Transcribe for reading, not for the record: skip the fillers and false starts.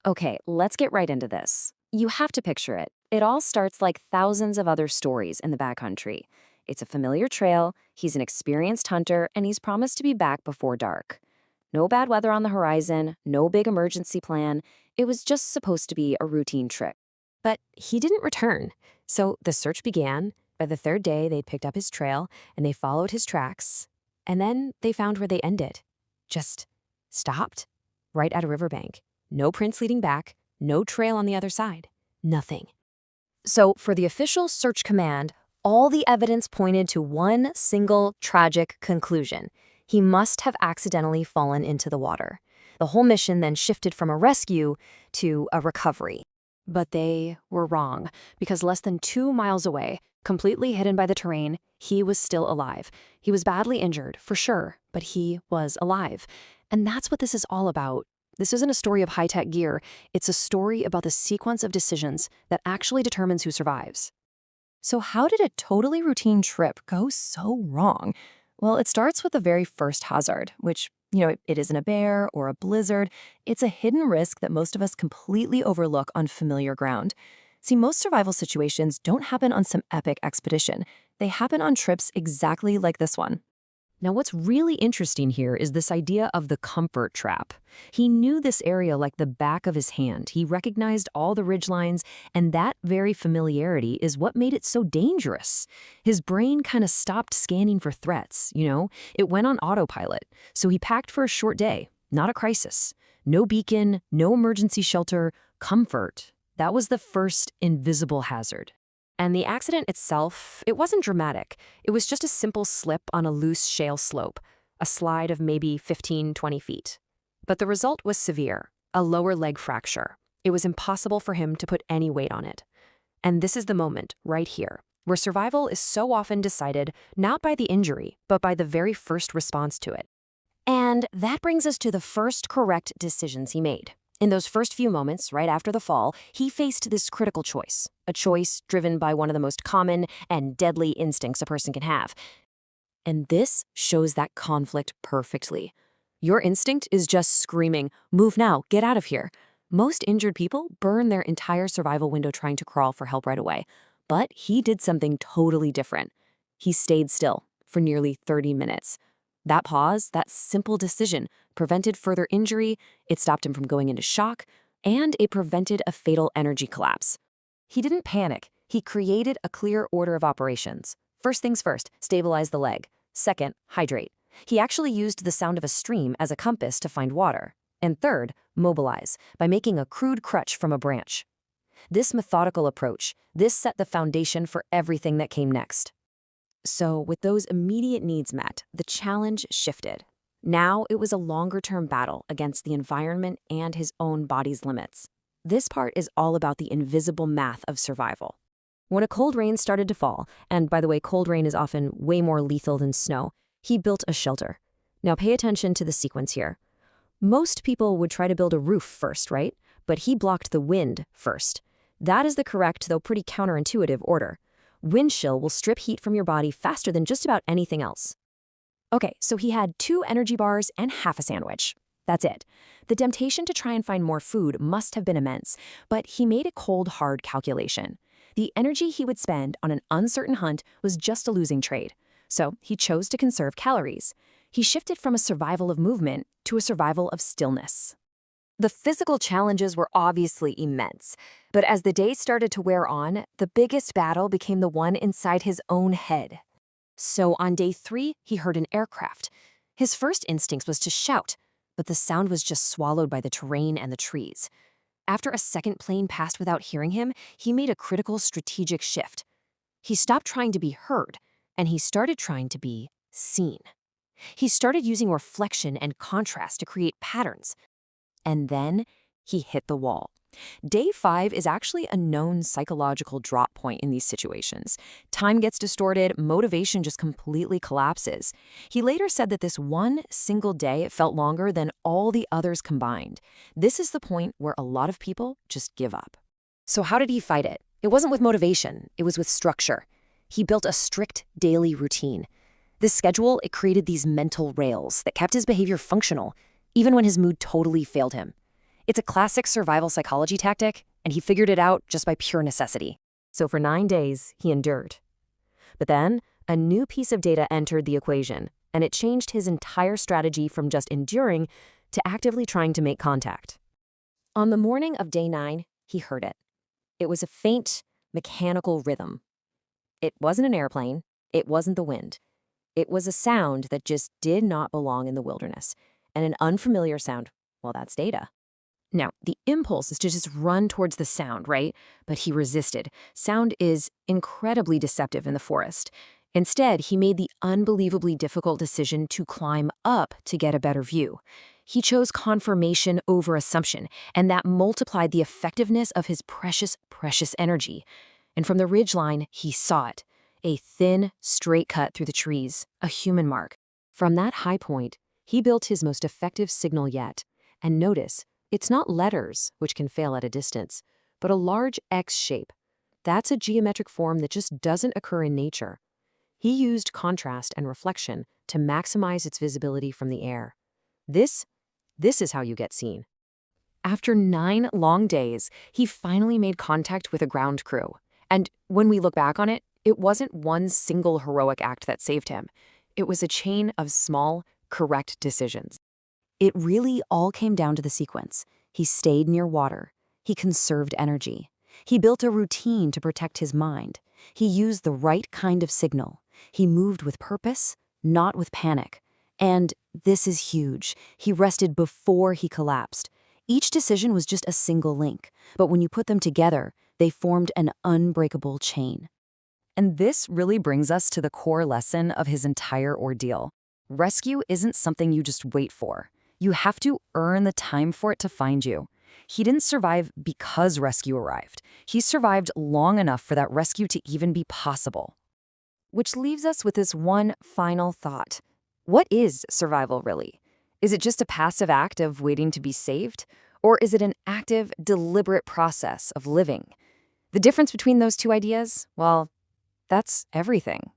Okay, let's get right into this. You have to picture it. It all starts like thousands of other stories in the backcountry. It's a familiar trail, he's an experienced hunter, and he's promised to be back before dark. No bad weather on the horizon, no big emergency plan. It was just supposed to be a routine trip. But he didn't return. So the search began. By the third day, they'd picked up his trail and they followed his tracks. And then they found where they ended. Just stopped right at a riverbank. No prints leading back, no trail on the other side. Nothing. So, for the official search command, all the evidence pointed to one single tragic conclusion. He must have accidentally fallen into the water. The whole mission then shifted from a rescue to a recovery. But they were wrong, because less than 2 miles away, completely hidden by the terrain, he was still alive. He was badly injured, for sure, but he was alive. And that's what this is all about. This isn't a story of high-tech gear. It's a story about the sequence of decisions that actually determines who survives. So how did a totally routine trip go so wrong? Well, it starts with the very first hazard, which, it isn't a bear or a blizzard. It's a hidden risk that most of us completely overlook on familiar ground. See, most survival situations don't happen on some epic expedition. They happen on trips exactly like this one. Now, what's really interesting here is this idea of the comfort trap. He knew this area like the back of his hand. He recognized all the ridgelines, and that very familiarity is what made it so dangerous. His brain kind of stopped scanning for threats. It went on autopilot. So he packed for a short day, not a crisis. No beacon, no emergency shelter, comfort. That was the first invisible hazard. And the accident itself, it wasn't dramatic. It was just a simple slip on a loose shale slope, a slide of maybe 15, 20 feet. But the result was severe, a lower leg fracture. It was impossible for him to put any weight on it. And this is the moment, right here, where survival is so often decided not by the injury, but by the very first response to it. And that brings us to the first correct decisions he made. In those first few moments, right after the fall, he faced this critical choice, a choice driven by one of the most common and deadly instincts a person can have. And this shows that conflict perfectly. Your instinct is just screaming, "Move now, get out of here." Most injured people burn their entire survival window trying to crawl for help right away. But he did something totally different. He stayed still for nearly 30 minutes. That pause, that simple decision, prevented further injury, it stopped him from going into shock, and it prevented a fatal energy collapse. He didn't panic. He created a clear order of operations. First things first, stabilize the leg. Second, hydrate. He actually used the sound of a stream as a compass to find water. And third, mobilize, by making a crude crutch from a branch. This methodical approach, this set the foundation for everything that came next. So, with those immediate needs met, the challenge shifted. Now it was a longer-term battle against the environment and his own body's limits. This part is all about the invisible math of survival. When a cold rain started to fall, and by the way, cold rain is often way more lethal than snow, he built a shelter. Now pay attention to the sequence here. Most people would try to build a roof first, right? But he blocked the wind first. That is the correct, though pretty counterintuitive, order. Wind chill will strip heat from your body faster than just about anything else. Okay, so he had 2 energy bars and half a sandwich. That's it. The temptation to try and find more food must have been immense, but he made a cold, hard calculation. The energy he would spend on an uncertain hunt was just a losing trade. So he chose to conserve calories. He shifted from a survival of movement to a survival of stillness. The physical challenges were obviously immense, but as the days started to wear on, the biggest battle became the one inside his own head. So on day 3, he heard an aircraft. His first instinct was to shout, but the sound was just swallowed by the terrain and the trees. After a second plane passed without hearing him, he made a critical strategic shift. He stopped trying to be heard, and he started trying to be seen. He started using reflection and contrast to create patterns. And then he hit the wall. Day 5 is actually a known psychological drop point in these situations. Time gets distorted, motivation just completely collapses. He later said that this one single day felt longer than all the others combined. This is the point where a lot of people just give up. So how did he fight it? It wasn't with motivation, it was with structure. He built a strict daily routine. This schedule, it created these mental rails that kept his behavior functional, even when his mood totally failed him. It's a classic survival psychology tactic, and he figured it out just by pure necessity. So for 9 days, he endured. But then, a new piece of data entered the equation, and it changed his entire strategy from just enduring to actively trying to make contact. On the morning of day 9, he heard it. It was a faint, mechanical rhythm. It wasn't an airplane. It wasn't the wind. It was a sound that just did not belong in the wilderness. And an unfamiliar sound, well, that's data. Now, the impulse is to just run towards the sound, right? But he resisted. Sound is incredibly deceptive in the forest. Instead, he made the unbelievably difficult decision to climb up to get a better view. He chose confirmation over assumption, and that multiplied the effectiveness of his precious, precious energy. And from the ridgeline, he saw it. A thin, straight cut through the trees, a human mark. From that high point, he built his most effective signal yet. And notice, it's not letters, which can fail at a distance, but a large X shape. That's a geometric form that just doesn't occur in nature. He used contrast and reflection to maximize its visibility from the air. This is how you get seen. After 9 long days, he finally made contact with a ground crew. And when we look back on it, it wasn't one single heroic act that saved him. It was a chain of small, correct decisions. It really all came down to the sequence. He stayed near water. He conserved energy. He built a routine to protect his mind. He used the right kind of signal. He moved with purpose, not with panic. And this is huge. He rested before he collapsed. Each decision was just a single link, but when you put them together, they formed an unbreakable chain. And this really brings us to the core lesson of his entire ordeal. Rescue isn't something you just wait for. You have to earn the time for it to find you. He didn't survive because rescue arrived. He survived long enough for that rescue to even be possible. Which leaves us with this one final thought. What is survival really? Is it just a passive act of waiting to be saved? Or is it an active, deliberate process of living? The difference between those two ideas? Well, that's everything.